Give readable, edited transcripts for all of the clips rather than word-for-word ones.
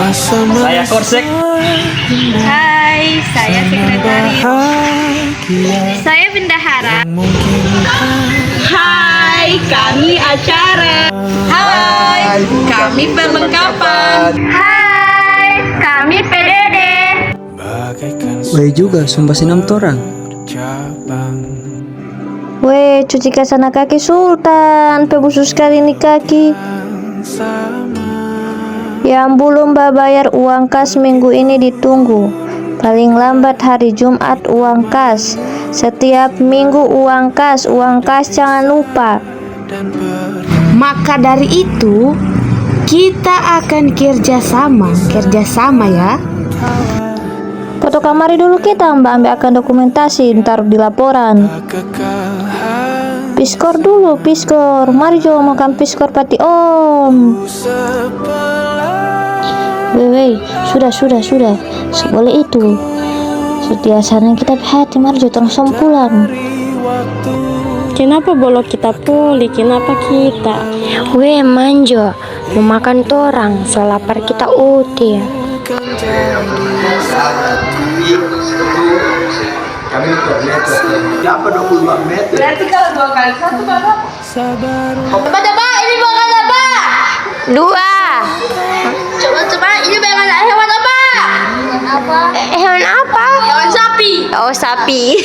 Saya Korsek. Hai, saya sekretaris. Saya bendahara. Hai, kami acara. Hai, Kami perlengkapan. hai, kami PDD. Weh juga sumpah sinam torang. Weh, cuci kesana kaki Sultan, pebusus sekali nih kaki. Yang belum bayar uang kas minggu ini ditunggu. Paling lambat hari Jumat uang kas. Setiap minggu uang kas jangan lupa. Maka dari itu, kita akan kerjasama ya. Foto kamari dulu kita, Mbak akan dokumentasi, ntar di laporan. Piskor dulu, piskor. Mari coba makan piskor pati om. Weh, sudah. Seboleh itu. Setia sana kita hati, mari coba langsung pulang. Kenapa bolo kita pulih? Kenapa kita? Weh, manjo. Mau makan torang, soal lapar kita uti. Berarti kalau 2 kali 1 berapa? Coba, ini makan apa? 2. Coba, ini makan hewan apa? Hewan apa? Hewan sapi. Oh, sapi.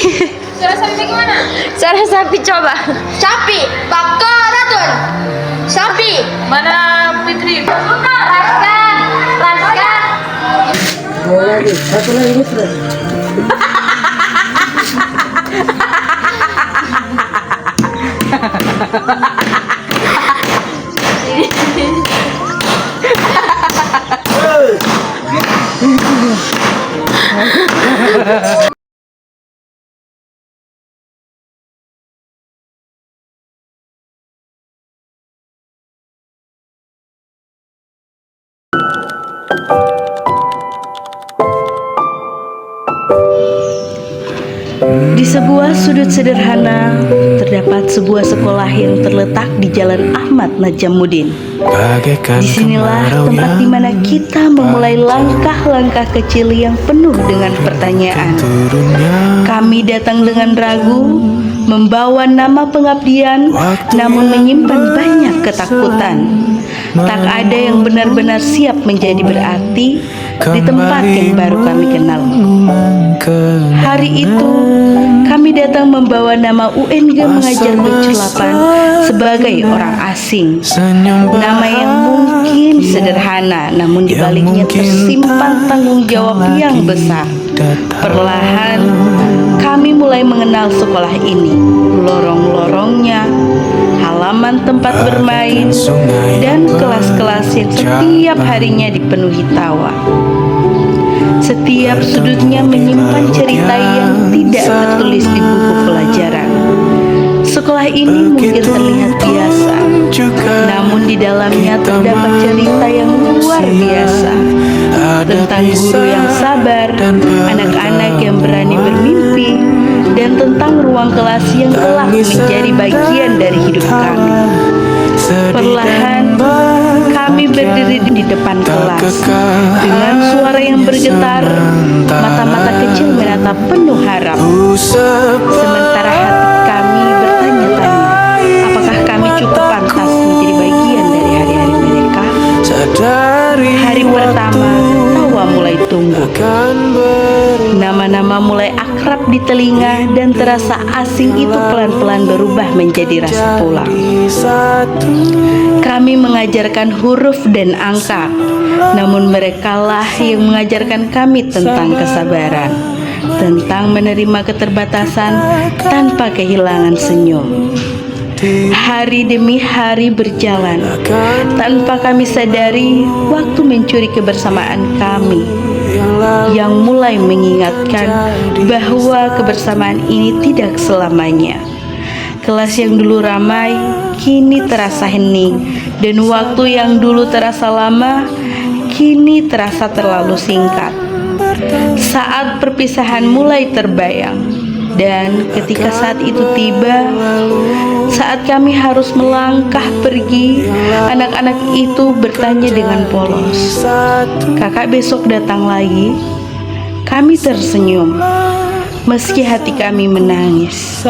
Suara sapi bagaimana? Suara sapi coba. Sapi, Ratun. Sapi. Mana Fitri? Raska. Di sebuah sudut sederhana terdapat sebuah sekolah yang terletak di Jalan Ahmad Najamuddin. Disinilah tempat di mana kita memulai langkah-langkah kecil yang penuh dengan pertanyaan. Kami datang dengan ragu, membawa nama pengabdian, namun menyimpan banyak ketakutan. Tak ada yang benar-benar siap menjadi berarti di tempat yang baru kami kenal. Hari itu, kami datang membawa nama UNG Mengajar Bercelapan sebagai orang asing. Nama yang mungkin sederhana, namun dibaliknya tersimpan tanggung jawab yang besar. Perlahan, kami mulai mengenal sekolah ini, lorong-lorongnya, halaman tempat bermain, dan kelas-kelas yang setiap harinya dipenuhi tawa. Setiap sudutnya menyimpan cerita yang tidak tertulis di buku pelajaran. Sekolah ini mungkin terlihat biasa, namun di dalamnya terdapat cerita yang luar biasa. Tentang guru yang sabar, anak-anak yang berani bermimpi, dan tentang ruang kelas yang telah menjadi bagian dari hidup kami. Perlahan, kami berdiri di depan kelas dengan suara yang bergetar, mata-mata kecil menatap penuh harap. Sementara hati kami bertanya-tanya, apakah kami cukup pantas menjadi bagian dari hari-hari mereka? Hari pertama, tawa mulai tumbuh. Nama-nama mulai akrab di telinga dan terasa asing itu pelan-pelan berubah menjadi rasa pulang. Kami mengajarkan huruf dan angka, namun merekalah yang mengajarkan kami tentang kesabaran, tentang menerima keterbatasan tanpa kehilangan senyum. Hari demi hari berjalan, tanpa kami sadari waktu mencuri kebersamaan kami, yang mulai mengingatkan bahwa kebersamaan ini tidak selamanya. Kelas yang dulu ramai, kini terasa hening, dan waktu yang dulu terasa lama, kini terasa terlalu singkat. Saat perpisahan mulai terbayang, Dan ketika saat itu tiba, saat kami harus melangkah pergi, anak-anak itu bertanya dengan polos, "Kakak besok datang lagi?" Kami tersenyum, meski hati kami menangis.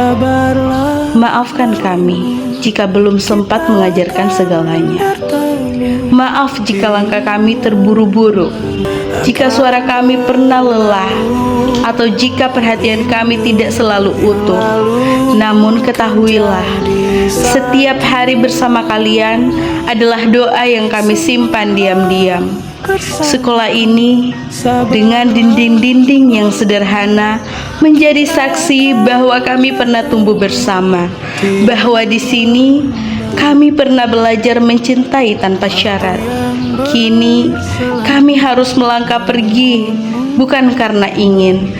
Maafkan kami jika belum sempat mengajarkan segalanya. Maaf jika langkah kami terburu-buru, jika suara kami pernah lelah, atau jika perhatian kami tidak selalu utuh. Namun ketahuilah, setiap hari bersama kalian adalah doa yang kami simpan diam-diam. Sekolah ini dengan dinding-dinding yang sederhana menjadi saksi bahwa kami pernah tumbuh bersama, bahwa di sini kami pernah belajar mencintai tanpa syarat. Kini kami harus melangkah pergi, bukan karena ingin,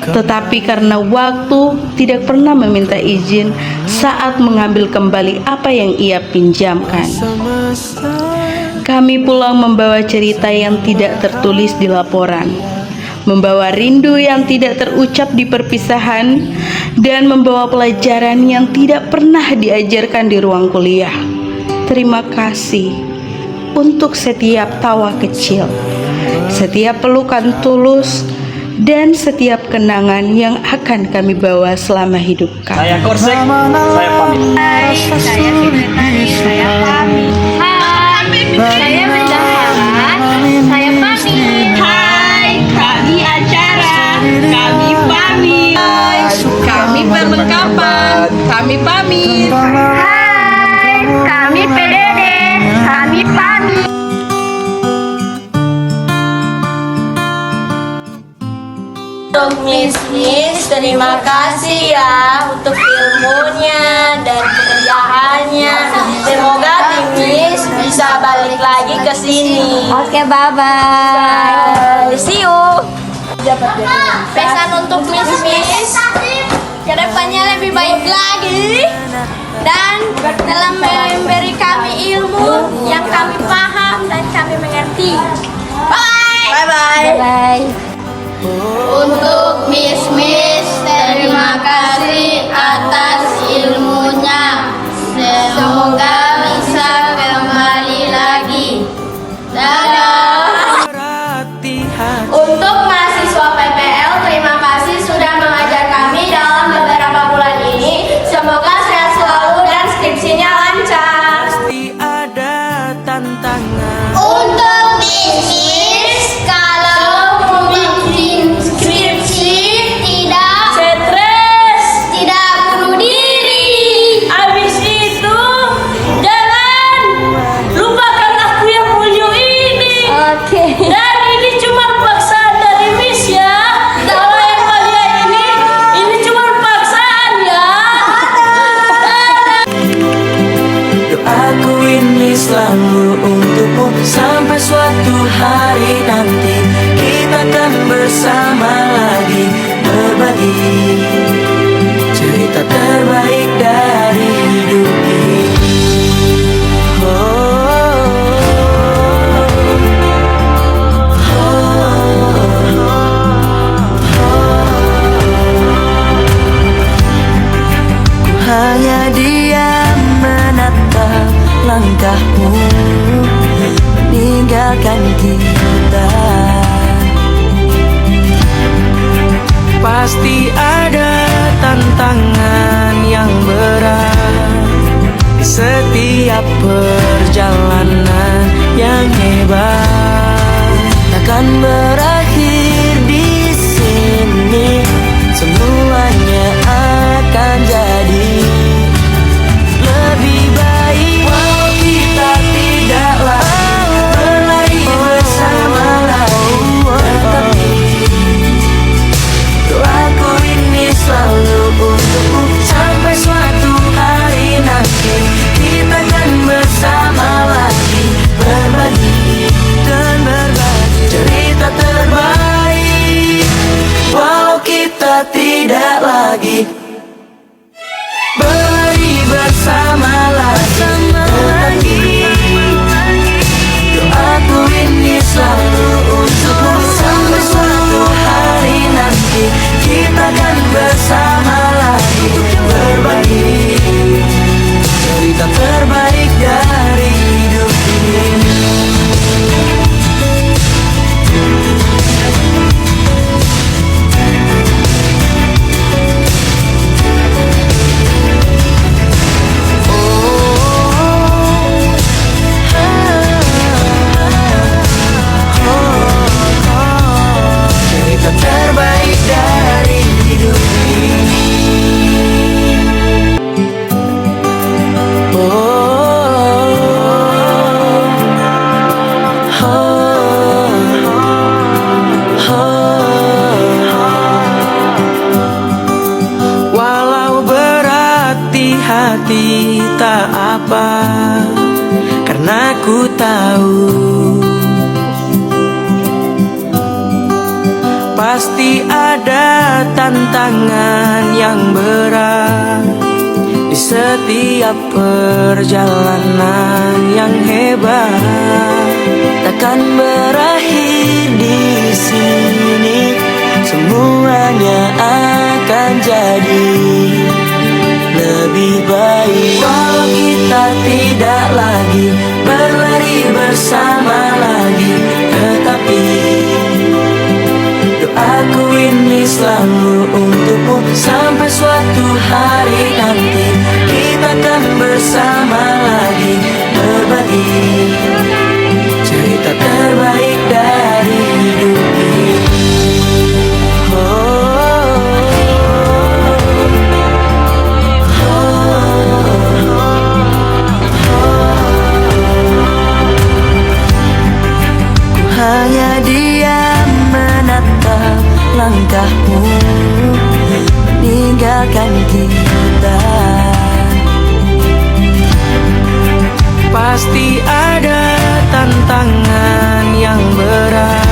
tetapi karena waktu tidak pernah meminta izin saat mengambil kembali apa yang ia pinjamkan. Kami pulang membawa cerita yang tidak tertulis di laporan, membawa rindu yang tidak terucap di perpisahan, dan membawa pelajaran yang tidak pernah diajarkan di ruang kuliah. Terima kasih untuk setiap tawa kecil, setiap pelukan tulus, dan setiap kenangan yang akan kami bawa selama hidup kami. Saya Korsek, saya pamit. Hai, saya Sekretari, saya pamit. Hai, saya bendahara, saya pamit. Hai, kami acara, kami pamit. Hai, kami perlengkapan, kami pamit. Hai, kami PDD, kami pamit. Untuk Miss, terima kasih ya untuk ilmunya dan pekerjaannya. Semoga tim Miss bisa balik lagi ke sini. Oke, bye-bye. See you. Pesan untuk Miss, kedepannya lebih baik lagi dan dalam memberi kami ilmu yang kami paham dan kami mengerti. Bye. Bye-bye. Untuk Miss, terima kasih atas ilmunya. Semoga bisa kembali lagi. Dadah. Untuk mahasiswa PPL, terima kasih sudah mengajar kami dalam beberapa bulan ini. Semoga sehat selalu dan skripsinya lancar. Untuk Miss, kalau bikin skripsi tidak stres, tidak bunuh diri. Habis itu jangan lupakan aku yang mulia ini. Oke. Dan ini cuma paksaan dari Miss ya. Kalau yang bagian ini cuma paksaan ya. Doaku ini selalu untukmu sampai suatu hari nanti kita akan bersama lagi berbagi cerita terbaik dari hidup ini. Ku hanya diam menatap langkahmu meninggalkan kita. tahu, pasti ada tantangan yang berat di setiap perjalanan yang hebat. Takkan berakhir di sini, semuanya akan jadi lebih baik. Walau kita tidak lagi berlari bersama lagi, tetapi doaku ini selalu untukmu. Sampai suatu hari nanti kita akan bersama lagi, berbagi cerita terbaik dari hidup ini. Hanya diam menatap langkahmu meninggalkan kita. Pasti ada tantangan yang berat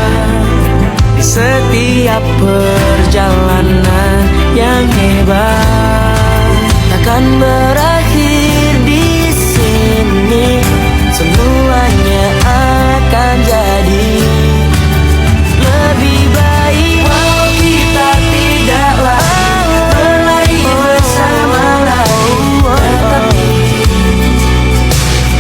di setiap perjalanan yang hebat. Takkan berakhir di sini, semuanya akan jadi lebih baik. Walau kita tidak lagi berlari bersama lagi, tetapi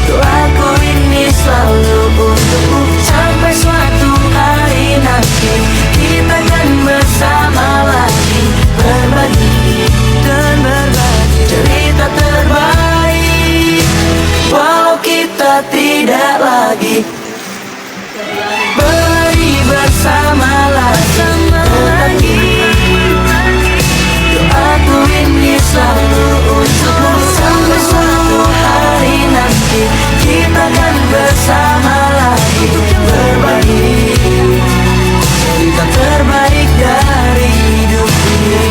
doaku ini selalu untukmu. Sampai suatu hari nanti kita akan bersama lagi, berbagi dan berbagi cerita terbaik. Walau kita tidak lagi berlari bersama lagi, tetapi doaku ini selalu untukmu. Sampai suatu hari nanti kita akan bersama lagi, berbagi cerita terbaik dari hidup ini.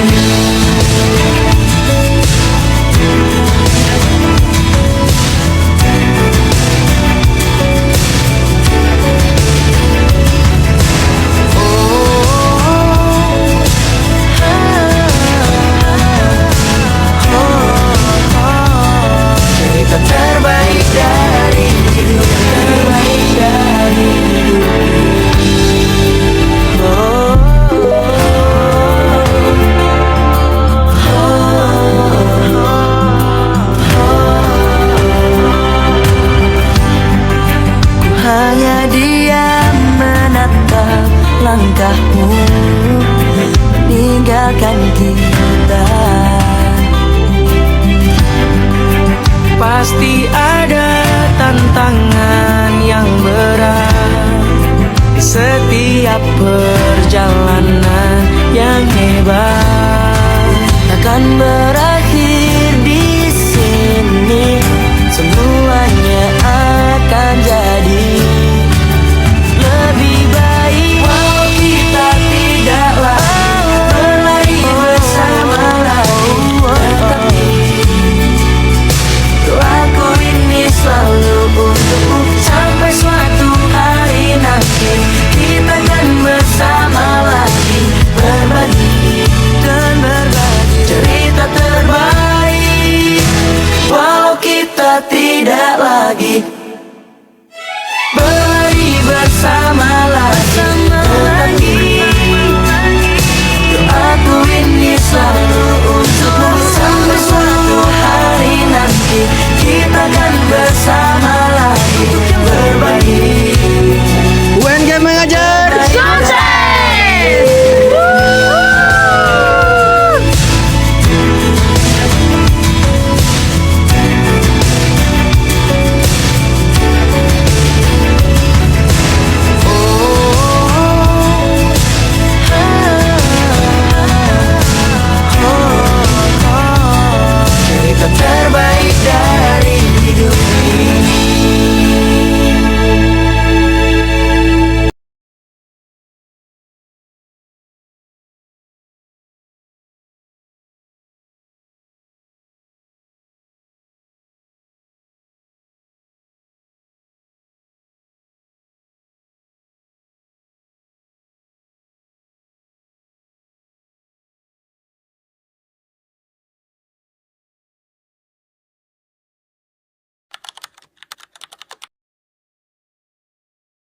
Cerita terbaik dari hidup, terbaik dari hidup. Ku hanya diam menatap langkahmu meninggalkan kita. Pasti ada tantangan yang berat di setiap perjalanan yang hebat. Takkan berakhir